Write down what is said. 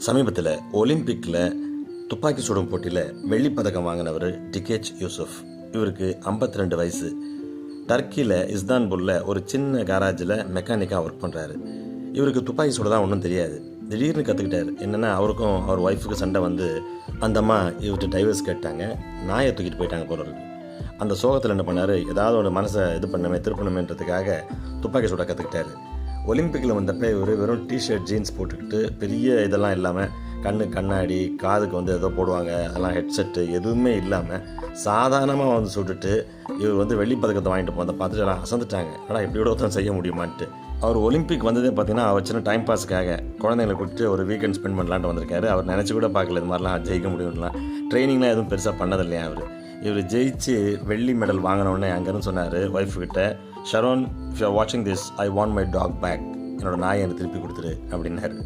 சமீபத்தில் ஒலிம்பிக்கில் துப்பாக்கி சுடும் போட்டியில் வெள்ளிப்பதக்கம் வாங்கினவர் டிகேச் யூசுப். இவருக்கு 52 வயசு. டர்க்கியில் இஸ்தான்புல்லில் ஒரு சின்ன கேராஜில் மெக்கானிக்காக ஒர்க் பண்ணுறாரு. இவருக்கு துப்பாக்கி சுட தான் ஒன்றும் தெரியாது. திடீர்னு கற்றுக்கிட்டார். என்னென்னா, அவருக்கும் அவர் ஒய்ஃபுக்கு சண்டை வந்து அந்த அம்மா இவர்கிட்ட டைவர்ஸ் கேட்டாங்க. நாயை தூக்கிட்டு போயிட்டாங்க போல இருக்கு. அந்த சோகத்தில் என்ன பண்ணார், ஏதாவது ஒரு மனசை திருப்பணுமேன்றதுக்காக துப்பாக்கி சுட கற்றுக்கிட்டாரு. ஒலிம்பிக்கில் வந்தப்போ இவர் வெறும் டிஷர்ட் ஜீன்ஸ் போட்டுக்கிட்டு பெரிய இதெல்லாம் இல்லாமல், கண்ணாடி, காதுக்கு ஏதோ போடுவாங்க, அதெல்லாம் ஹெட்செட்டு எதுவுமே இல்லாமல் சாதாரணமாக சுட்டுட்டு இவர் வெள்ளிப்பதக்கத்தை வாங்கிட்டு போகிறத பார்த்துட்டு எல்லாம் அசந்துட்டாங்க. ஆனால் இப்படி கூட ஒருத்தன் செய்ய முடியுமான்ட்டு. அவர் ஒலிம்பிக் வந்ததே பார்த்தீங்கன்னா அவர் சின்ன டைம் பாஸுக்காக குழந்தைங்களை கூப்பிட்டு ஒரு வீக்கெண்ட் ஸ்பெண்ட் பண்ணலான்ட்டு வந்திருக்காரு. அவர் நினச்சி கூட பார்க்கல இது மாதிரிலாம் ஜெயிக்க முடியும்லாம். ட்ரைனிங்லாம் எதுவும் பெருசாக பண்ணதில்லையா இவர் ஜெயிச்சு வெள்ளி மெடல் வாங்கினோடனே அங்கேருந்து சொன்னார் ஒய்ஃப்கிட்ட, ஷரோன், இஃப் யூ ஆர் வாட்சிங் this, I want my dog back, என்னோட நாயை எனக்கு திருப்பி கொடுத்துரு அப்படின்னாரு.